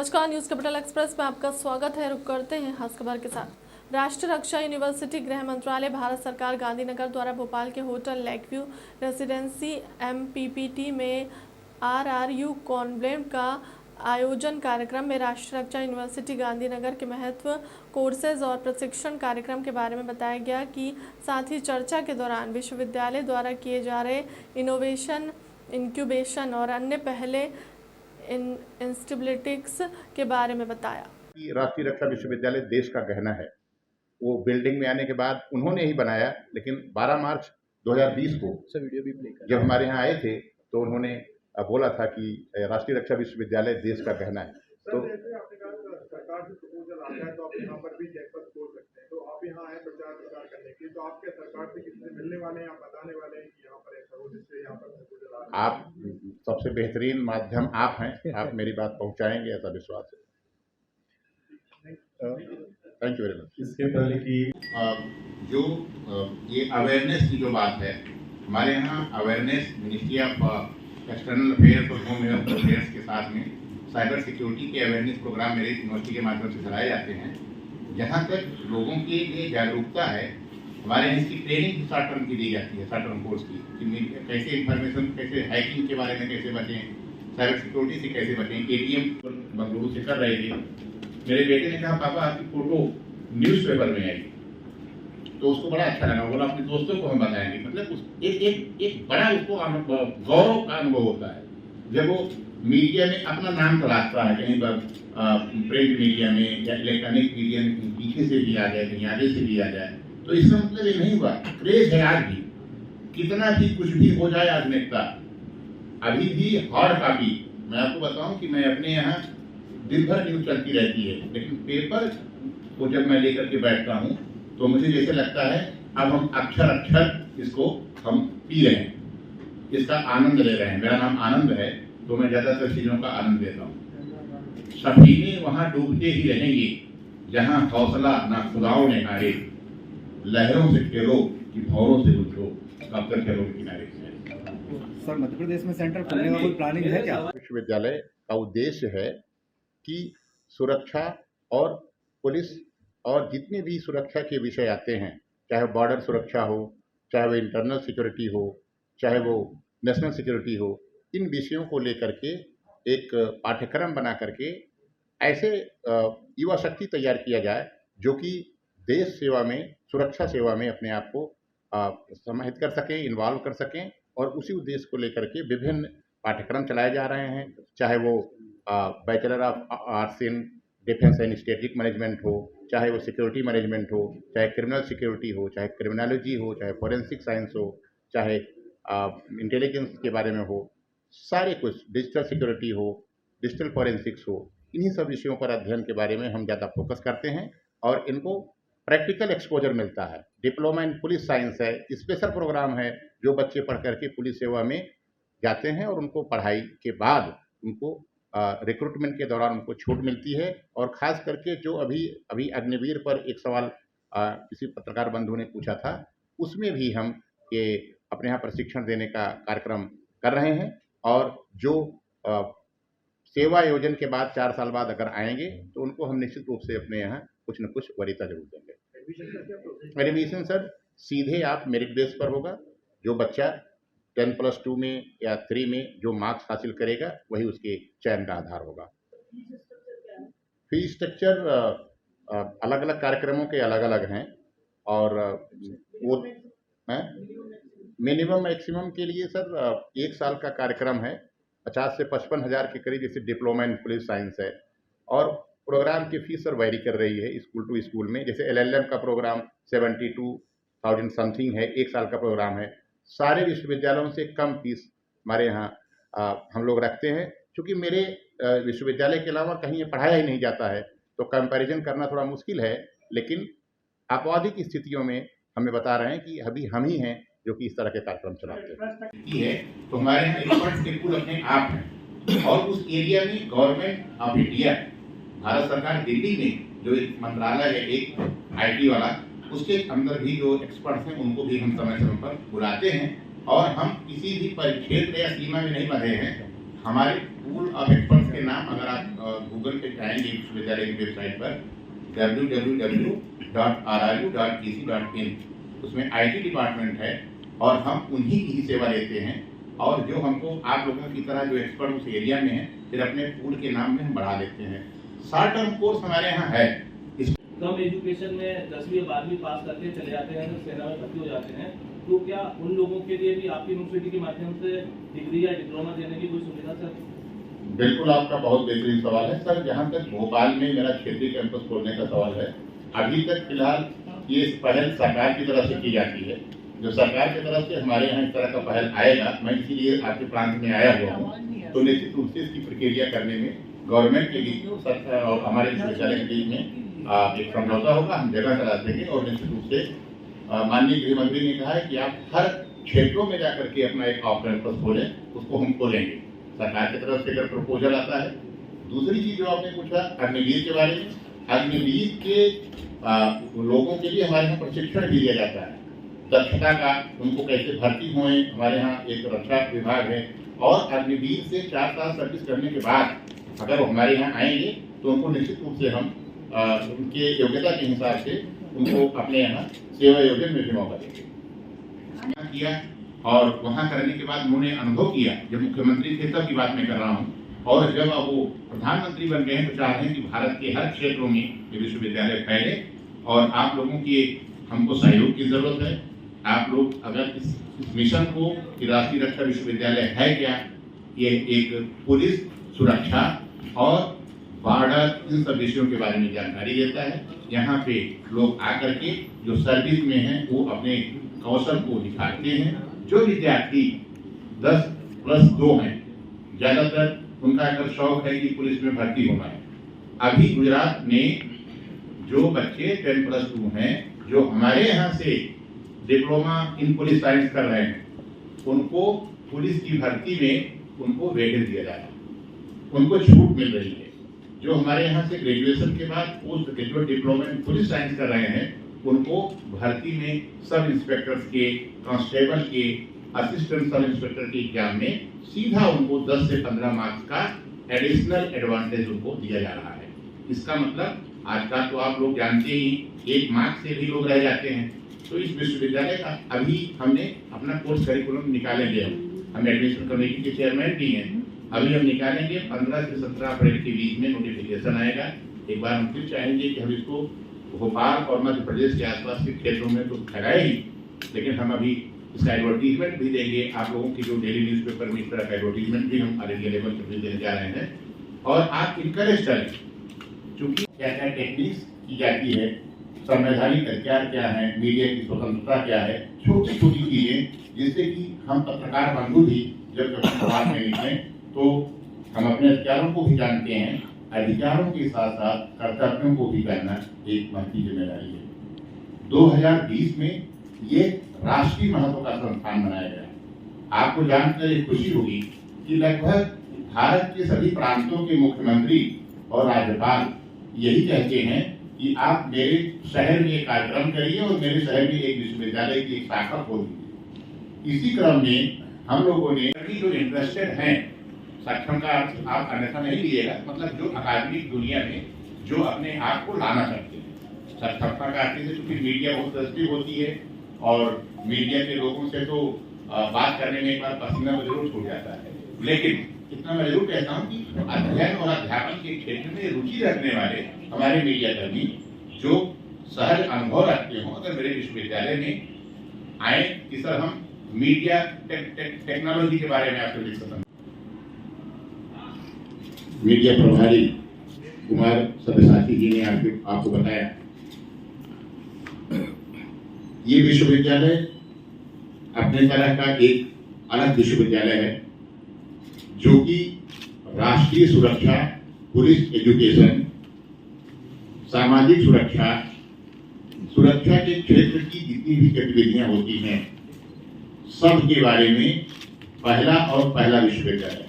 नमस्कार, news capital express में आपका स्वागत है। रुक करते हैं खास खबर के साथ। राष्ट्रीय रक्षा यूनिवर्सिटी गृह मंत्रालय भारत सरकार गांधीनगर द्वारा भोपाल के होटल लेकव्यू रेसिडेंसी MPPT में RRU कॉन्क्लेव का आयोजन। कार्यक्रम में राष्ट्रीय रक्षा यूनिवर्सिटी गांधीनगर के महत्व, कोर्सेज और प्रशिक्षण कार्यक्रम के बारे में बताया गया कि साथ ही चर्चा के दौरान विश्वविद्यालय द्वारा किए जा रहे इनोवेशन, इंक्यूबेशन और अन्य पहले इंस्टेबिलिटीज के बारे में बताया। राष्ट्रीय रक्षा विश्वविद्यालय देश का गहना है। वो बिल्डिंग में आने के बाद उन्होंने ही बनाया, लेकिन 12 मार्च 2020 को जब हमारे यहाँ आए थे तो उन्होंने बोला था कि राष्ट्रीय रक्षा विश्वविद्यालय देश का गहना है। तो सरकार से प्रपोजल आता है तो आप यहाँ पर भी कैंपस खोल सकते हैं, तो आप यहाँ आए प्रचार प्रसार करने के लिए, तो आप क्या सरकार से किसी से मिलने वाले हैं, आप बताने वाले हैं कि यहाँ पर ऐसा हो जिससे यहाँ पर प्रपोजल आ रहा है? आप सबसे बेहतरीन माध्यम आप हैं, आप मेरी बात पहुँचाएंगे ऐसा विश्वास है। Thank you very much. इसके पहले की जो ये अवेयरनेस की जो बात है, हमारे यहाँ awareness ministry of external affairs और होम अफेयर्स के साथ में साइबर सिक्योरिटी के अवेयरनेस प्रोग्राम मेरे यूनिवर्सिटी के माध्यम से चलाए जाते हैं। जहाँ तक लोगों के लिए जागरूकता है, हमारे यहाँ इसकी ट्रेनिंग शॉर्ट टर्म की दी जाती है, शॉर्ट टर्म कोर्स की, कि कैसे इन्फॉर्मेशन, कैसे हैकिंग के बारे में कैसे बचें, साइबर सिक्योरिटी से कैसे बचें। ATM बंगलुरु से कर रहे थे, मेरे बेटे ने कहा पापा आपकी फोटो न्यूज़पेपर में आई, तो उसको बड़ा अच्छा लगा। बोला अपने दोस्तों को हम बताएंगे। मतलब एक बड़ा उसको गौरव का अनुभव होता है जब वो मीडिया में अपना नाम तलाशता है, कहीं पर प्रिंट मीडिया में या इलेक्ट्रॉनिक मीडिया में कहीं पीछे से भी आ जाए, कहीं आगे से भी आ जाए। तो इसका मतलब ये नहीं हुआ, क्रेज है आज भी, कितना भी कुछ भी हो जाए आधुनिकता अभी भी हार्ड कॉपी। मैं आपको बताऊं कि मैं अपने यहाँ दिन भर न्यूज चलती रहती है, लेकिन पेपर को जब मैं लेकर के बैठता हूँ तो मुझे जैसे लगता है अब हम अक्षर अक्षर इसको हम पी रहे हैं, इसका आनंद ले रहे हैं। मेरा नाम आनंद है, तो मैं ज्यादातर चीजों का आनंद लेता हूँ। सफीने वहां डूबते ही रहेंगे जहां हौसला ना खुदाओं ने हारे, लहरों से खेलो कि भौरों से उठो, कब तक खेलो किनारे। सर, मध्य प्रदेश में सेंटर खोलने का कोई प्लानिंग है क्या? विश्वविद्यालय का उद्देश्य है कि सुरक्षा और पुलिस और जितने भी सुरक्षा के विषय आते हैं, चाहे बॉर्डर सुरक्षा हो, चाहे वो इंटरनल सिक्योरिटी हो, चाहे वो नेशनल सिक्योरिटी हो, इन विषयों को लेकर के एक पाठ्यक्रम बना करके ऐसे युवा शक्ति तैयार किया जाए जो कि देश सेवा में, सुरक्षा सेवा में अपने आप को समाहित कर सकें, इन्वॉल्व कर सकें। और उसी उद्देश्य को लेकर के विभिन्न पाठ्यक्रम चलाए जा रहे हैं, चाहे वो bachelor of arts in defence and strategic management हो, चाहे वो सिक्योरिटी मैनेजमेंट हो, चाहे क्रिमिनल सिक्योरिटी हो, चाहे क्रिमिनोलॉजी हो, चाहे फॉरेंसिक साइंस हो, चाहे इंटेलिजेंस के बारे में हो, सारे कुछ, डिजिटल सिक्योरिटी हो, डिजिटल फॉरेंसिक्स हो, इन्हीं सब विषयों पर अध्ययन के बारे में हम ज़्यादा फोकस करते हैं और इनको प्रैक्टिकल एक्सपोजर मिलता है। डिप्लोमा इन पुलिस साइंस है, स्पेशल प्रोग्राम है, जो बच्चे पढ़ करके पुलिस सेवा में जाते हैं और उनको पढ़ाई के बाद उनको रिक्रूटमेंट के दौरान उनको छूट मिलती है। और ख़ास करके जो अभी अग्निवीर पर एक सवाल किसी पत्रकार बंधु ने पूछा था, उसमें भी हम ये अपने यहाँ प्रशिक्षण देने का कार्यक्रम कर रहे हैं। और जो सेवा आयोजन के बाद 4 साल बाद अगर आएंगे तो उनको हम निश्चित रूप से अपने यहाँ कुछ न कुछ वरीयता जरूर देंगे। एडमिशन सर सीधे आप मेरिट बेस पर होगा। जो बच्चा 10+2 में या 3 में जो मार्क्स हासिल करेगा वही उसके चयन का आधार होगा। फीस स्ट्रक्चर अलग अलग कार्यक्रमों के अलग अलग हैं और वो मिनिमम मैक्सिमम के लिए सर 1 साल का कार्यक्रम है, 50 से 55 हज़ार के करीब, जैसे डिप्लोमा इन पुलिस साइंस है। और प्रोग्राम की फीस सर वैरी कर रही है स्कूल टू स्कूल में। जैसे LLM का प्रोग्राम 72,000 समथिंग है, 1 साल का प्रोग्राम है। सारे विश्वविद्यालयों से कम फीस हमारे यहाँ हम लोग रखते हैं, क्योंकि मेरे विश्वविद्यालय के अलावा कहीं ये पढ़ाया ही नहीं जाता है, तो कंपैरिजन करना थोड़ा मुश्किल है। लेकिन आपवादिक स्थितियों में हमें बता रहे हैं कि अभी हम ही हैं जो कि इस तरह के कार्यक्रम चलाते हैं। तो हमारे यहाँ एक्सपर्ट्स बिल्कुल अपने आप हैं और उस एरिया में गवर्नमेंट ऑफ इंडिया, भारत सरकार दिल्ली में जो एक मंत्रालय है एक IT वाला, उसके अंदर भी जो एक्सपर्ट्स हैं उनको भी हम समय समय पर बुलाते हैं। और हम किसी भी परिक्षेत्र या सीमा में नहीं बंधे हैं, हमारे पूल ऑफ एक्सपर्ट्स के नाम अगर आप गूगल पे जाएंगे विश्वविद्यालय की वेबसाइट पर www.rru.ec.in, उसमें IT डिपार्टमेंट है और हम उन्हीं की ही सेवा लेते हैं। और जो हमको आप लोगों की तरह जो एक्सपर्ट उस एरिया में हैं, फिर अपने पूल के नाम में हम बढ़ा लेते हैं। शॉर्ट टर्म कोर्स हमारे यहाँ है। कम एजुकेशन में 10वीं 12वीं पास करके चले जाते हैं, सेना में भर्ती हो जाते हैं, तो क्या उन लोगों के लिए भी आपकी यूनिवर्सिटी के माध्यम से डिग्री या डिप्लोमा देने की कोई सुविधा सर? बिल्कुल, आपका बहुत बेहतरीन सवाल है सर। जहाँ तक भोपाल में मेरा क्षेत्रीय कैंपस खोलने का सवाल है, अभी तक फिलहाल ये पहल सरकार की तरफ से की जाती है। जो सरकार की तरफ से हमारे यहाँ इस तरह का पहल आएगा, मैं इसीलिए आपके प्रांत में आया हुआ हूँ, तो निश्चित रूप से इसकी प्रक्रिया करने में गवर्नमेंट के बीच में सरकार और हमारे विश्वविद्यालय के बीच में एक समझौता होगा। हम जगह करा देंगे और निश्चित रूप से माननीय गृह मंत्री ने कहा है कि आप हर क्षेत्रों में जाकर के अपना एक ऑफ कैंपस खोलें, उसको हम खोलेंगे। सरकार की तरफ से अगर प्रपोजल आता है। दूसरी चीज जो आपने पूछा अग्निवीर के बारे में, अग्निवीर के लोगों के लिए हमारे यहाँ प्रशिक्षण भी दिया जाता है, दक्षता का, उनको कैसे भर्ती हुए। हमारे यहाँ एक रक्षा विभाग है और अग्निवीर से 4 साल सर्विस करने के बाद अगर वो हमारे यहाँ आएंगे तो उनको निश्चित रूप से हम उनके योग्यता के हिसाब से उनको अपने यहाँ सेवा योजन में भी मौका देंगे। किया और वहाँ करने के बाद उन्होंने अनुभव किया, जब मुख्यमंत्री थे तब की बात मैं कर रहा हूँ, और जब अब वो प्रधानमंत्री बन गए हैं तो चाह रहे हैं कि भारत के हर क्षेत्रों में ये विश्वविद्यालय फैले। और आप लोगों की हमको सहयोग की जरूरत है। आप लोग अगर इस मिशन को कि राष्ट्रीय रक्षा विश्वविद्यालय है क्या, ये एक पुलिस, सुरक्षा और बॉर्डर, इन सब विषयों के बारे में जानकारी देता है। यहाँ पे लोग आकर के जो सर्विस में हैं वो अपने कौशल को दिखाते हैं। जो विद्यार्थी 10+2 हैं, ज्यादातर उनका अगर शौक है कि पुलिस में भर्ती होना है। अभी गुजरात में जो बच्चे 10+2 हैं, जो हमारे यहाँ से डिप्लोमा इन पुलिस साइंस कर रहे हैं, उनको पुलिस की भर्ती में उनको वेटेज दिया जा रहा है, उनको छूट मिल रही है। जो हमारे यहाँ से ग्रेजुएशन के बाद post graduate diploma in police science कर रहे हैं, उनको भर्ती में सब इंस्पेक्टर्स के, कांस्टेबल के, असिस्टेंट सब इंस्पेक्टर के एग्जाम में सीधा उनको 10 से 15 मार्क्स का एडिशनल एडवांटेज उनको दिया जा रहा है। इसका मतलब आज का तो आप लोग जानते ही 1 मार्क्स से भी लोग रह जाते हैं। तो इस विश्वविद्यालय का अभी हमने अपना कोर्स करिकुलम निकालेंगे। हम एडमिशन कमेटी के चेयरमैन भी हैं। अभी हम निकालेंगे 15 से 17 अप्रैल के बीच में नोटिफिकेशन आएगा। एक बार हम फिर चाहेंगे कि हम इसको भोपाल और मध्य प्रदेश के आसपास के क्षेत्रों में तो फैलाए ही, लेकिन हम अभी इसका एडवर्टीजमेंट भी देंगे। आप लोगों की जो डेली न्यूज़पेपर में इस तरह का एडवर्टीजमेंट भी हम ऑल इंडिया लेवल पर देने जा रहे हैं। और आप इनकरेज करें, चूंकि क्या क्या टेक्निक्स की जाती है, संवैधानिक अधिकार क्या है, मीडिया की स्वतंत्रता क्या है, छोटी छोटी चीजें, जिससे कि हम पत्रकार बंधु भी जब कभी बात में लिखें तो हम अपने अधिकारों को भी जानते हैं। अधिकारों के साथ साथ कर्तव्यों को भी करना एक महत्वपूर्ण जिम्मेदारी है। 2020 में ये राष्ट्रीय महत्व का संस्थान बनाया गया। आपको जानकर एक खुशी होगी कि लगभग भारत के सभी प्रांतों के मुख्यमंत्री और राज्यपाल यही कहते हैं कि आप मेरे शहर में एक कार्यक्रम करिए और मेरे शहर में एक विश्वविद्यालय की एक शाखा खोल दीजिए। इसी क्रम में हम लोगों ने जो इंटरेस्टेड हैं, सक्षम का आप अन्यथा नहीं लीजिएगा, मतलब जो अकादमिक दुनिया में जो अपने आप को लाना चाहते हैं। सक्षमता का अर्थ से चूंकि मीडिया बहुत सेंसिटिव होती है और मीडिया के लोगों से तो बात करने में एक बार पसीना जरूर छूट जाता है, लेकिन इतना मैं जरूर कहता हूँ कि अध्ययन और अध्यापन के क्षेत्र में रुचि रखने वाले हमारे मीडिया कर्मी जो सहज अनुभव रखते हो, अगर मेरे विश्वविद्यालय में आए कि सर हम मीडिया टेक्नोलॉजी के बारे में आपको लिख सकते हैं। मीडिया प्रभारी कुमार सब्यसाची जी ने आपको बताया, ये विश्वविद्यालय अपने तरह का एक अलग विश्वविद्यालय है जो कि राष्ट्रीय सुरक्षा, पुलिस एजुकेशन, सामाजिक सुरक्षा, सुरक्षा के क्षेत्र की जितनी भी गतिविधियां होती हैं सब के बारे में पहला विश्वविद्यालय